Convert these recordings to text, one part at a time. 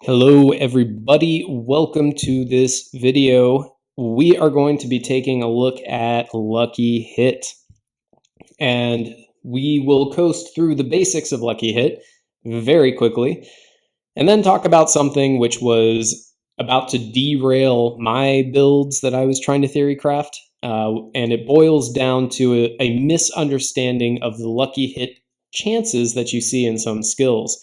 Hello everybody, welcome to this video. We are going to be taking a look at Lucky Hit, and we will coast through the basics of Lucky Hit very quickly, and then talk about something which was about to derail my builds that I was trying to theory craft, and it boils down to a misunderstanding of the Lucky Hit chances that you see in some skills.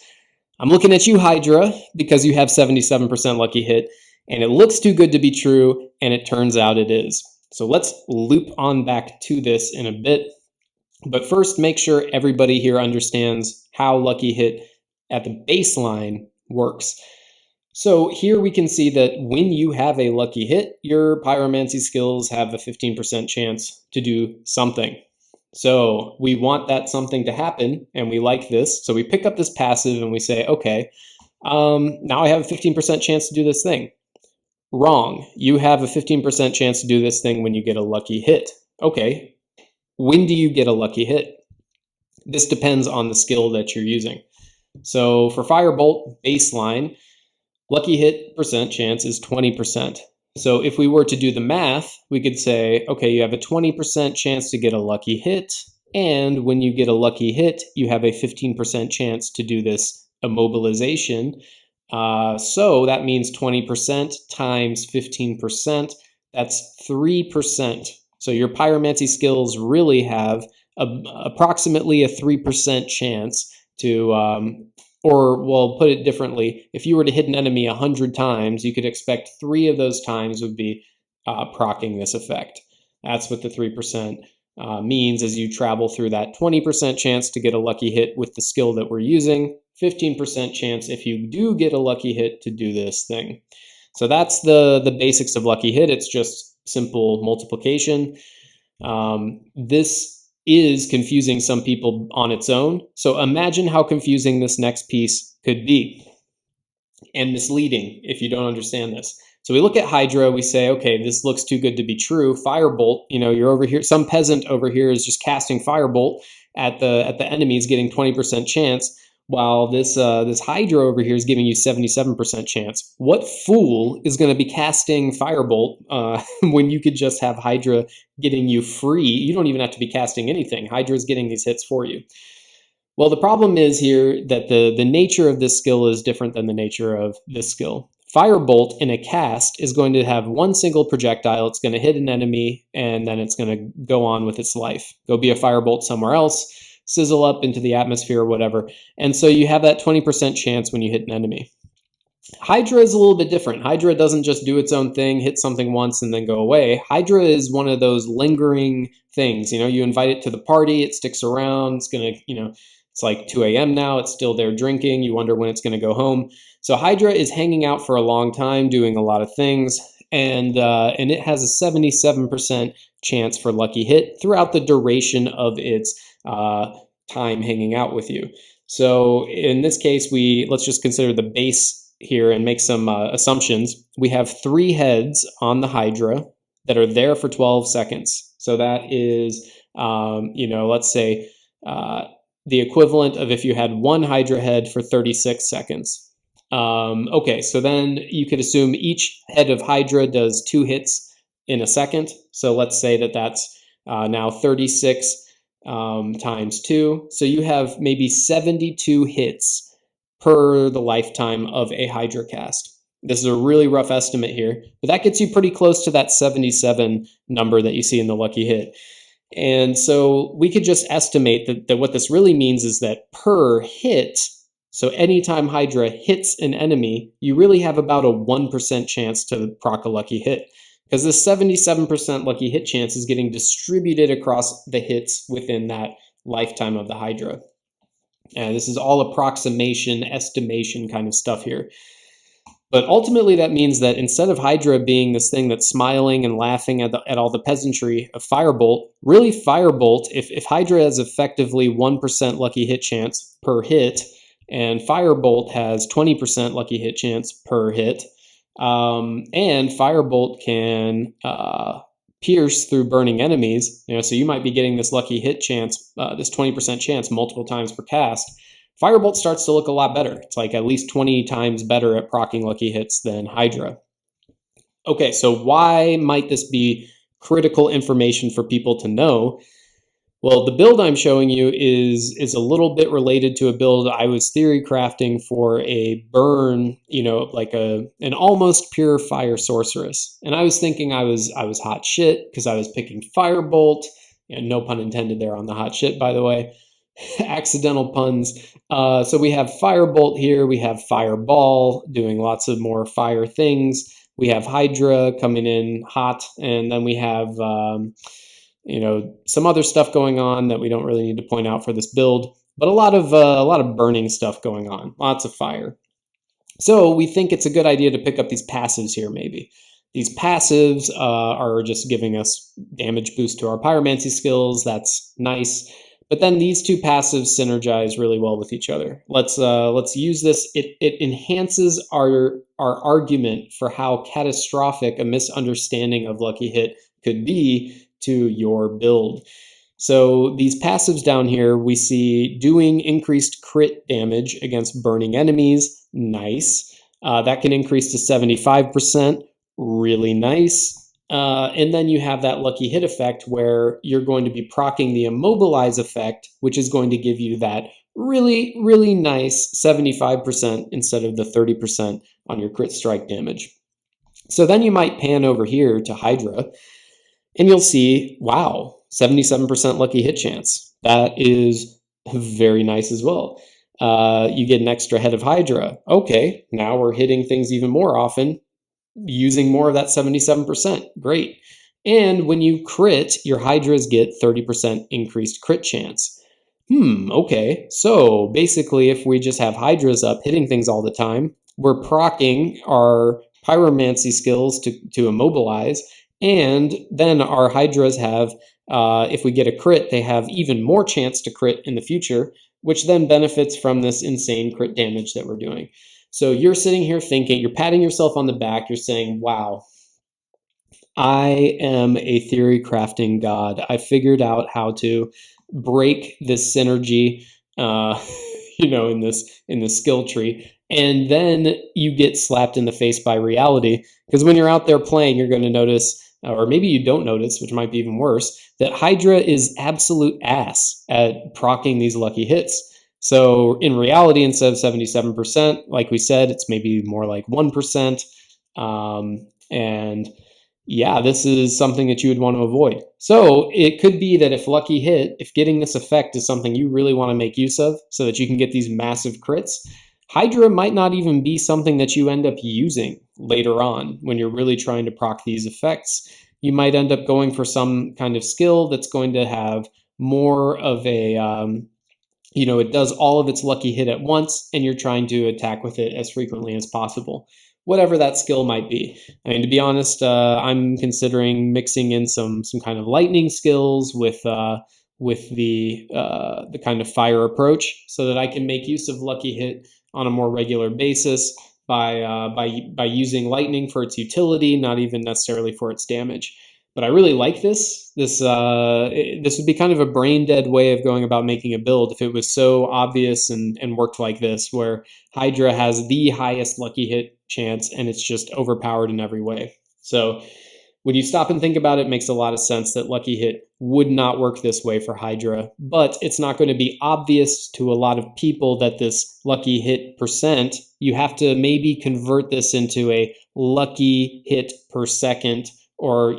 I'm looking at you, Hydra, because you have 77% Lucky Hit, and it looks too good to be true, and it turns out it is. So let's loop on back to this in a bit. But first, make sure everybody here understands how Lucky Hit at the baseline works. So here we can see that when you have a Lucky Hit, your pyromancy skills have a 15% chance to do something. So we want that something to happen, and we like this. So we pick up this passive and we say, okay, now I have a 15% chance to do this thing. Wrong. You have a 15% chance to do this thing when you get a Lucky Hit. Okay. When do you get a Lucky Hit? This depends on the skill that you're using. So for Firebolt baseline, Lucky Hit percent chance is 20%. So if we were to do the math, we could say, okay, you have a 20% chance to get a Lucky Hit, and when you get a Lucky Hit, you have a 15% chance to do this immobilization. So that means 20% times 15%, that's 3%. So your pyromancy skills really have approximately a 3% chance to, or well, put it differently, if you were to hit an enemy 100 times, you could expect 3 of those times would be proc'ing this effect. That's what the 3% means as you travel through that 20% chance to get a Lucky Hit with the skill that we're using, 15% chance if you do get a Lucky Hit to do this thing. So that's the basics of Lucky Hit. It's just simple multiplication. This is confusing some people on its own. So imagine how confusing this next piece could be and misleading if you don't understand this. So we look at Hydra, we say, okay, this looks too good to be true. Firebolt, you're over here, some peasant over here is just casting Firebolt at the enemies, getting 20% chance, while this Hydra over here is giving you 77% chance. What fool is going to be casting Firebolt when you could just have Hydra getting you free? You don't even have to be casting anything. Hydra is getting these hits for you. Well, the problem is here that the nature of this skill is different than the nature of this skill. Firebolt in a cast is going to have one single projectile. It's going to hit an enemy, and then it's going to go on with its life. Go be a Firebolt somewhere else, sizzle up into the atmosphere or whatever. And so you have that 20% chance when you hit an enemy. Hydra is a little bit different. Hydra doesn't just do its own thing, hit something once and then go away. Hydra is one of those lingering things. You invite it to the party, it sticks around, it's going to, it's like 2 a.m. now, it's still there drinking, you wonder when it's going to go home. So Hydra is hanging out for a long time, doing a lot of things, and it has a 77% chance for Lucky Hit throughout the duration of its time hanging out with you. So in this case, let's just consider the base here and make some assumptions. We have 3 heads on the Hydra that are there for 12 seconds. So that is, let's say the equivalent of if you had 1 Hydra head for 36 seconds. Okay, so then you could assume each head of Hydra does 2 hits in a second. So let's say that that's now 36 times 2. So you have maybe 72 hits per the lifetime of a Hydra cast. This is a really rough estimate here, but that gets you pretty close to that 77 number that you see in the Lucky Hit. And so we could just estimate that what this really means is that per hit, so anytime Hydra hits an enemy, you really have about a 1% chance to proc a Lucky Hit, because this 77% Lucky Hit chance is getting distributed across the hits within that lifetime of the Hydra. And this is all approximation, estimation kind of stuff here. But ultimately that means that instead of Hydra being this thing that's smiling and laughing at all the peasantry of Firebolt, really Firebolt, if Hydra has effectively 1% Lucky Hit chance per hit, and Firebolt has 20% Lucky Hit chance per hit, and Firebolt can pierce through burning enemies, so you might be getting this Lucky Hit chance, this 20% chance multiple times per cast. Firebolt starts to look a lot better. It's like at least 20 times better at proccing lucky hits than Hydra. Okay, so why might this be critical information for people to know? Well, the build I'm showing you is a little bit related to a build I was theory crafting for a burn, like an almost pure fire sorceress. And I was thinking I was hot shit because I was picking Firebolt. No pun intended there on the hot shit, by the way. Accidental puns. So we have Firebolt here. We have Fireball doing lots of more fire things. We have Hydra coming in hot, and then we have some other stuff going on that we don't really need to point out for this build, but a lot of burning stuff going on, lots of fire. So we think it's a good idea to pick up these passives here. Maybe these passives are just giving us damage boost to our pyromancy skills. That's nice. But then these two passives synergize really well with each other. Let's use this. It enhances our argument for how catastrophic a misunderstanding of Lucky Hit could be to your build. So these passives down here, we see doing increased crit damage against burning enemies. Nice. That can increase to 75%. Really nice. And then you have that lucky hit effect where you're going to be proccing the immobilize effect, which is going to give you that really, really nice 75% instead of the 30% on your crit strike damage. So then you might pan over here to Hydra, and you'll see, wow, 77% lucky hit chance. That is very nice as well. You get an extra head of Hydra. Okay, now we're hitting things even more often, using more of that 77%. Great. And when you crit, your Hydras get 30% increased crit chance. Okay. So basically, if we just have Hydras up hitting things all the time, we're proccing our pyromancy skills to immobilize, and then our Hydras have, if we get a crit, they have even more chance to crit in the future, which then benefits from this insane crit damage that we're doing. So you're sitting here thinking, you're patting yourself on the back, you're saying, wow, I am a theory crafting god. I figured out how to break this synergy, in this skill tree. And then you get slapped in the face by reality, because when you're out there playing, you're going to notice, or maybe you don't notice, which might be even worse, that Hydra is absolute ass at proccing these lucky hits. So in reality, instead of 77%, like we said, it's maybe more like 1%. And yeah, this is something that you would want to avoid. So it could be that if getting this effect is something you really want to make use of so that you can get these massive crits, Hydra might not even be something that you end up using later on when you're really trying to proc these effects. You might end up going for some kind of skill that's going to have more of a, it does all of its lucky hit at once, and you're trying to attack with it as frequently as possible, whatever that skill might be. I mean, to be honest, I'm considering mixing in some kind of lightning skills with the kind of fire approach, so that I can make use of lucky hit on a more regular basis by using lightning for its utility, not even necessarily for its damage. But I really like this. This would be kind of a brain dead way of going about making a build if it was so obvious and worked like this, where Hydra has the highest lucky hit chance and it's just overpowered in every way. So when you stop and think about it, it makes a lot of sense that lucky hit would not work this way for Hydra, but it's not going to be obvious to a lot of people that this lucky hit percent, you have to maybe convert this into a lucky hit per second, or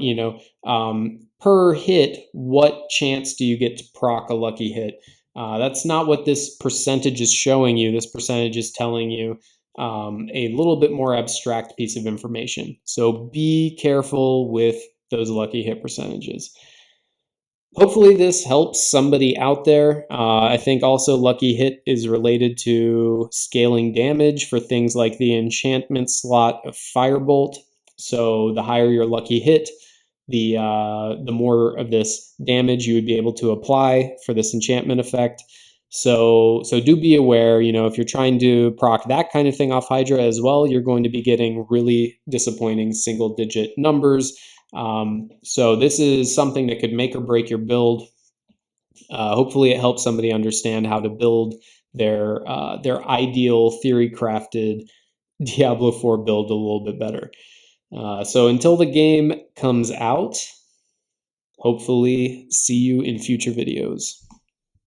per hit, what chance do you get to proc a lucky hit? That's not what this percentage is showing you. This percentage is telling you a little bit more abstract piece of information. So be careful with those lucky hit percentages. Hopefully this helps somebody out there. I think also lucky hit is related to scaling damage for things like the enchantment slot of Firebolt. So the higher your lucky hit, the more of this damage you would be able to apply for this enchantment effect. So do be aware, if you're trying to proc that kind of thing off Hydra as well, you're going to be getting really disappointing single-digit numbers. So this is something that could make or break your build. Hopefully it helps somebody understand how to build their ideal theory crafted Diablo 4 build a little bit better. So until the game comes out, hopefully see you in future videos.